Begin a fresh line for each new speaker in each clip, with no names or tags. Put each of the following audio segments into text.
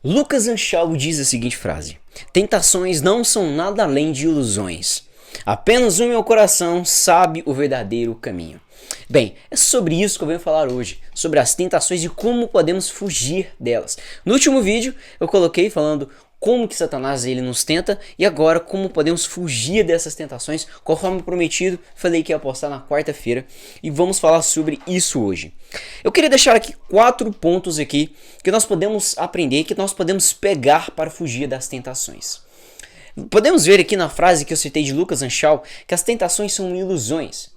Lucas Anschaulo diz a seguinte frase: tentações não são nada além de ilusões. Apenas o meu coração sabe o verdadeiro caminho. Bem, é sobre isso que eu venho falar hoje, sobre as tentações e como podemos fugir delas. No último vídeo eu coloquei falando como que Satanás ele nos tenta e agora como podemos fugir dessas tentações, conforme prometido, falei que ia postar na quarta-feira e vamos falar sobre isso hoje. Eu queria deixar aqui 4 pontos aqui que nós podemos aprender, que nós podemos pegar para fugir das tentações. Podemos ver aqui na frase que eu citei de Lucas Anschaulo que as tentações são ilusões.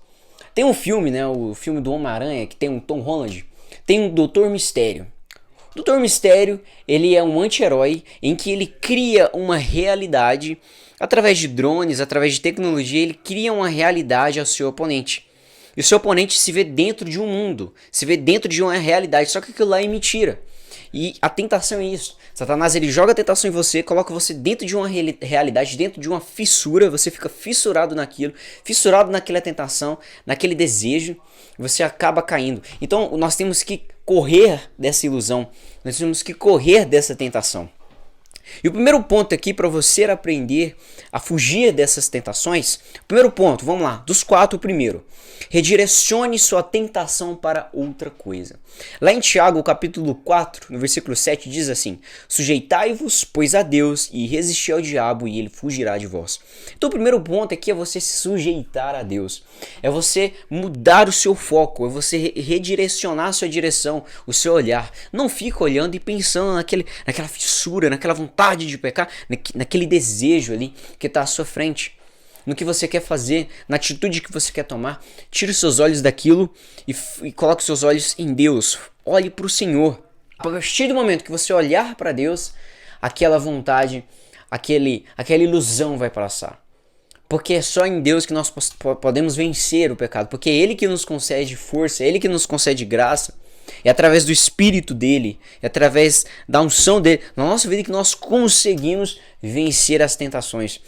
Tem um filme, né, o filme do Homem-Aranha, que tem um Tom Holland, tem um Doutor Mistério. O Doutor Mistério, ele é um anti-herói em que ele cria uma realidade, através de drones, através de tecnologia, ele cria uma realidade ao seu oponente. E o seu oponente se vê dentro de um mundo, se vê dentro de uma realidade, só que aquilo lá é mentira. E a tentação é isso. Satanás ele joga a tentação em você, coloca você dentro de uma realidade, dentro de uma fissura, você fica fissurado naquilo, fissurado naquela tentação, naquele desejo, você acaba caindo. Então nós temos que correr dessa ilusão, nós temos que correr dessa tentação. E o primeiro ponto aqui para você aprender a fugir dessas tentações, primeiro ponto, vamos lá, dos 4 primeiro, redirecione sua tentação para outra coisa. Lá em Tiago, capítulo 4, no versículo 7, diz assim: sujeitai-vos, pois, a Deus, e resisti ao diabo, e ele fugirá de vós. Então o primeiro ponto aqui é você se sujeitar a Deus, é você mudar o seu foco, é você redirecionar a sua direção, o seu olhar. Não fica olhando e pensando naquela fissura, naquela vontade de pecar, naquele desejo ali que está à sua frente, no que você quer fazer, na atitude que você quer tomar. Tire os seus olhos daquilo e coloque os seus olhos em Deus. Olhe para o Senhor. A partir do momento que você olhar para Deus, aquela vontade, aquela ilusão vai passar. Porque é só em Deus que nós podemos vencer o pecado. Porque é Ele que nos concede força, é Ele que nos concede graça. É através do Espírito dele, é através da unção dele, na nossa vida que nós conseguimos vencer as tentações.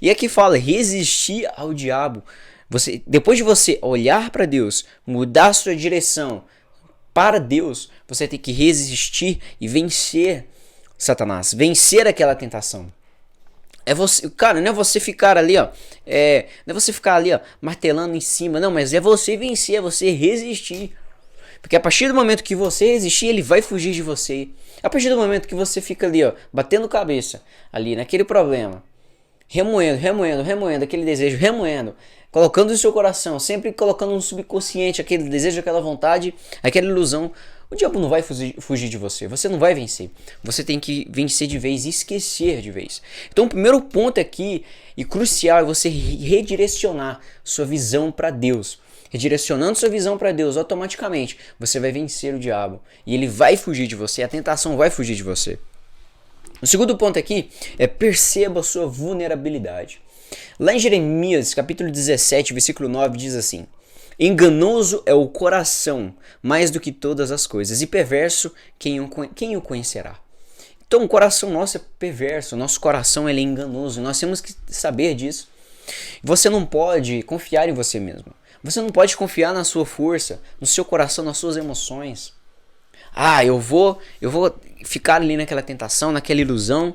E aqui fala, resistir ao diabo. Depois de você olhar para Deus, mudar a sua direção para Deus, você tem que resistir e vencer Satanás, vencer aquela tentação. É você, cara, não é você ficar ali, ó, não é você ficar ali, ó, martelando em cima, não, mas é você vencer, é você resistir. Porque a partir do momento que você resistir, ele vai fugir de você. A partir do momento que você fica ali, ó, batendo cabeça ali naquele problema, remoendo aquele desejo, colocando no seu coração, sempre colocando no subconsciente aquele desejo, aquela vontade, aquela ilusão, o diabo não vai fugir de você, você não vai vencer. Você tem que vencer de vez e esquecer de vez. Então o primeiro ponto aqui, e crucial, é você redirecionar sua visão para Deus. Redirecionando sua visão para Deus, automaticamente você vai vencer o diabo. E ele vai fugir de você, a tentação vai fugir de você. O segundo ponto aqui é perceba a sua vulnerabilidade. Lá em Jeremias, capítulo 17, versículo 9, diz assim: enganoso é o coração mais do que todas as coisas, e perverso quem o conhecerá. Então o coração nosso é perverso, o nosso coração ele é enganoso, nós temos que saber disso. Você não pode confiar em você mesmo. Você não pode confiar na sua força, no seu coração, nas suas emoções. Ah, eu vou ficar ali naquela tentação, naquela ilusão.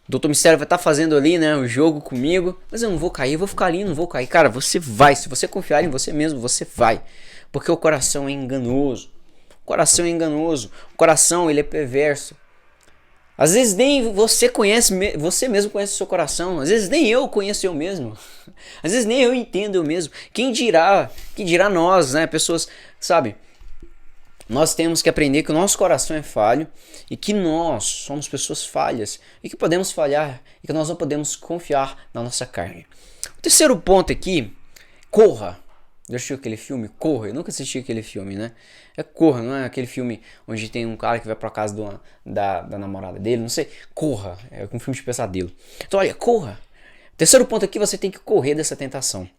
O Dr. Mistério vai estar fazendo ali, né, o jogo comigo, mas eu não vou cair, eu vou ficar ali, não vou cair. Cara, você vai, se você confiar em você mesmo, você vai. Porque o coração é enganoso. O coração é enganoso. O coração, ele é perverso. Às vezes nem você mesmo conhece o seu coração. Às vezes nem eu conheço eu mesmo. Às vezes nem eu entendo eu mesmo. Quem dirá nós, né? Pessoas, sabe? Nós temos que aprender que o nosso coração é falho e que nós somos pessoas falhas e que podemos falhar e que nós não podemos confiar na nossa carne. O terceiro ponto aqui, corra. Já assistiu aquele filme Corra? Eu nunca assisti aquele filme, né? É Corra, não é aquele filme onde tem um cara que vai pra casa da namorada dele, não sei. Corra, é um filme de pesadelo. Então olha, corra. Terceiro ponto aqui, você tem que correr dessa tentação.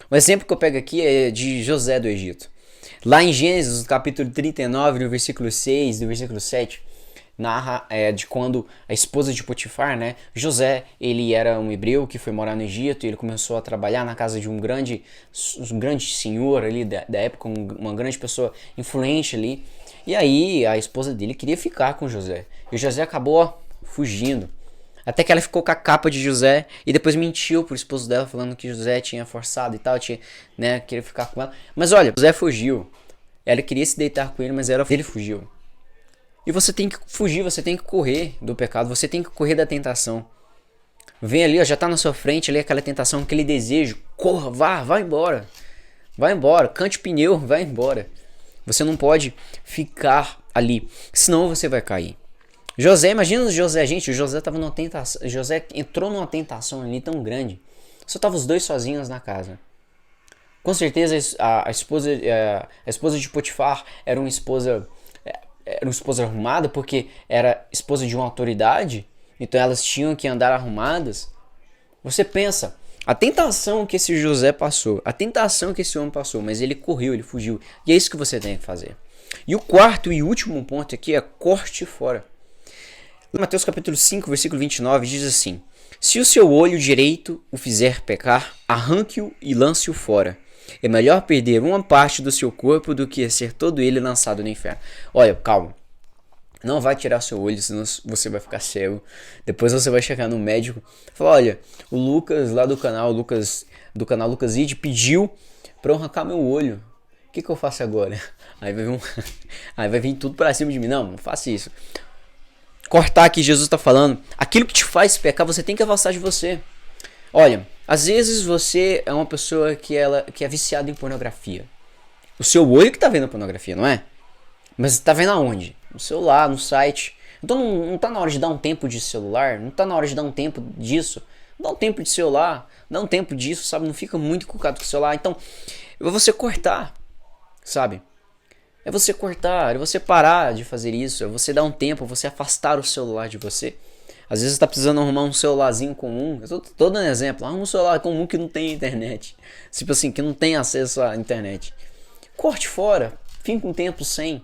O exemplo que eu pego aqui é de José do Egito. Lá em Gênesis, no capítulo 39, no versículo 6, no versículo 7, narra de quando a esposa de Potifar, né, José, ele era um hebreu que foi morar no Egito e ele começou a trabalhar na casa de um grande senhor ali da época, uma grande pessoa influente ali. E aí a esposa dele queria ficar com José. E o José acabou ó, fugindo. Até que ela ficou com a capa de José e depois mentiu pro esposo dela, falando que José tinha forçado e tal, tinha, né, queria ficar com ela. Mas olha, José fugiu. Ela queria se deitar com ele, mas ele fugiu. E você tem que fugir, você tem que correr do pecado, você tem que correr da tentação. Vem ali, ó, já tá na sua frente ali aquela tentação, aquele desejo. Corra, vá embora. Vai embora, cante o pneu, vai embora. Você não pode ficar ali, senão você vai cair. José, imagina o José, gente, o José tava numa tentação, José entrou numa tentação ali tão grande. Só tava os dois sozinhos na casa. Com certeza a esposa de Potifar era uma esposa arrumada porque era esposa de uma autoridade, então elas tinham que andar arrumadas. Você pensa, a tentação que esse José passou, a tentação que esse homem passou, mas ele correu, ele fugiu. E é isso que você tem que fazer. E o quarto e último ponto aqui é corte fora. Mateus capítulo 5, versículo 29 diz assim: se o seu olho direito o fizer pecar, arranque-o e lance-o fora. É melhor perder uma parte do seu corpo do que ser todo ele lançado no inferno. Olha, calma. Não vai tirar seu olho, senão você vai ficar cego. Depois você vai chegar no médico e falar: olha, o Lucas lá do canal Lucas Ide pediu pra eu arrancar meu olho. O que eu faço agora? Aí vai vir tudo pra cima de mim. Não faça isso. Cortar aqui, Jesus está falando, aquilo que te faz pecar, você tem que afastar de você. Olha, às vezes você é uma pessoa que é viciada em pornografia. O seu olho que está vendo a pornografia, não é? Mas está vendo aonde? No celular, no site. Então não está na hora de dar um tempo de celular, não está na hora de dar um tempo disso. Dá um tempo de celular, dá um tempo disso, sabe? Não fica muito cucado com o celular. Então, é você cortar, sabe? É você cortar, é você parar de fazer isso, é você dar um tempo, você afastar o celular de você. Às vezes você está precisando arrumar um celularzinho comum. Eu tô dando exemplo, arruma um celular comum que não tem internet. Tipo assim, que não tem acesso à internet. Corte fora, fica um tempo sem.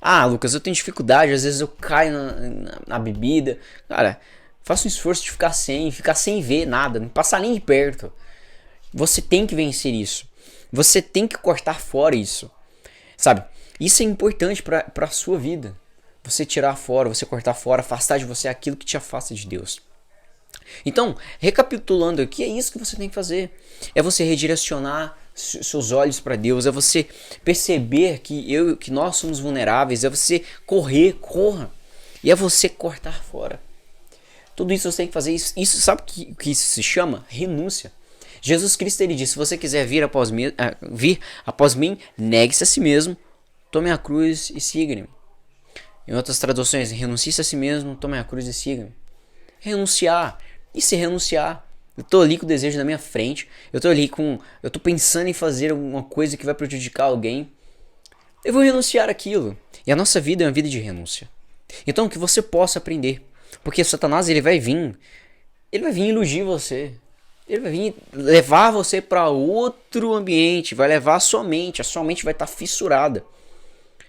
Ah, Lucas, eu tenho dificuldade, às vezes eu caio na bebida. Cara, faça um esforço de ficar sem ver nada, não passar nem de perto. Você tem que vencer isso. Você tem que cortar fora isso. Sabe, isso é importante para a sua vida. Você tirar fora, você cortar fora, afastar de você aquilo que te afasta de Deus. Então, recapitulando aqui, é isso que você tem que fazer. É você redirecionar seus olhos para Deus, é você perceber que nós somos vulneráveis, é você corra. E é você cortar fora. Tudo isso você tem que fazer. Isso sabe o que isso se chama? Renúncia. Jesus Cristo ele disse: se você quiser vir após mim, negue-se a si mesmo, tome a cruz e siga-me. Em outras traduções, renuncie-se a si mesmo, tome a cruz e siga-me. Renunciar. E se renunciar? Eu tô ali com o desejo na minha frente, eu tô pensando em fazer alguma coisa que vai prejudicar alguém. Eu vou renunciar aquilo. E a nossa vida é uma vida de renúncia. Então que você possa aprender. Porque Satanás ele vai vir iludir você. Ele vai vir levar você para outro ambiente, vai levar a sua mente vai estar fissurada.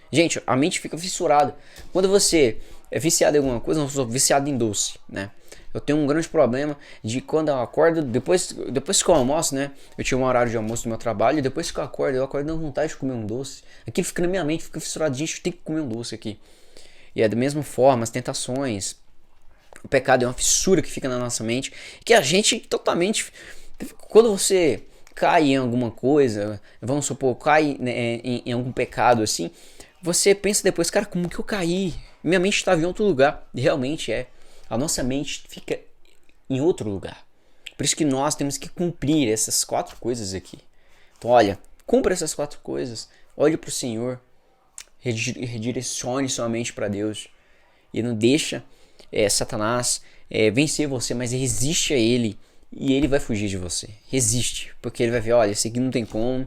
Gente, a mente fica fissurada. Quando você é viciado em alguma coisa, eu sou viciado em doce, né? Eu tenho um grande problema de quando eu acordo, depois que eu almoço, né? Eu tinha um horário de almoço no meu trabalho, e depois que eu acordo dando vontade de comer um doce. Aquilo fica na minha mente, fica fissurado, gente, eu tenho que comer um doce aqui. E é da mesma forma, as tentações. O pecado é uma fissura que fica na nossa mente, que a gente totalmente... Quando você cai em alguma coisa, vamos supor, cai, né, em algum pecado assim, você pensa depois, cara, como que eu caí? Minha mente estava em outro lugar. E realmente é. A nossa mente fica em outro lugar. Por isso que nós temos que cumprir essas 4 coisas aqui. Então olha, cumpra essas 4 coisas. Olhe para o Senhor. Redirecione sua mente para Deus. E não deixa Satanás vencer você, mas resiste a ele. E ele vai fugir de você. Resiste. Porque ele vai ver, olha, esse aqui não tem como.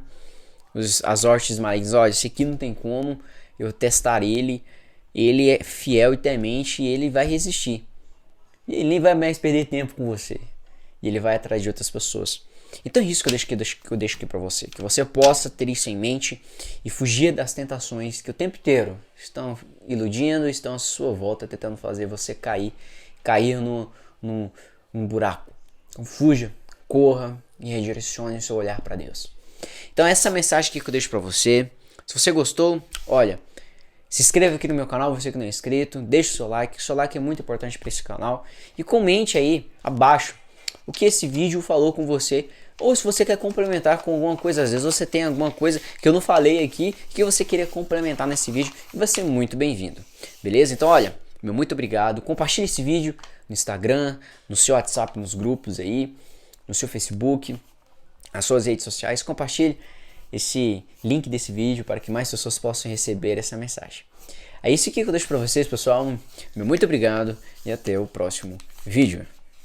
As hortes malignas, olha, esse aqui não tem como eu testar ele. Ele é fiel e temente e ele vai resistir. E ele nem vai mais perder tempo com você. E ele vai atrás de outras pessoas. Então é isso que eu deixo aqui para você. Que você possa ter isso em mente e fugir das tentações que o tempo inteiro estão iludindo, estão à sua volta, tentando fazer você cair num buraco. Então fuja, corra e redirecione o seu olhar para Deus. Então essa mensagem aqui que eu deixo para você. Se você gostou, olha, Se inscreva aqui no meu canal, você que não é inscrito, deixe o seu like é muito importante para esse canal e comente aí abaixo o que esse vídeo falou com você, ou se você quer complementar com alguma coisa, às vezes você tem alguma coisa que eu não falei aqui que você queria complementar nesse vídeo e vai ser muito bem-vindo, beleza? Então olha, meu muito obrigado, compartilhe esse vídeo no Instagram, no seu WhatsApp, nos grupos aí, no seu Facebook, nas suas redes sociais, compartilhe esse link desse vídeo para que mais pessoas possam receber essa mensagem. É isso aqui que eu deixo para vocês, pessoal. Meu muito obrigado e até o próximo vídeo.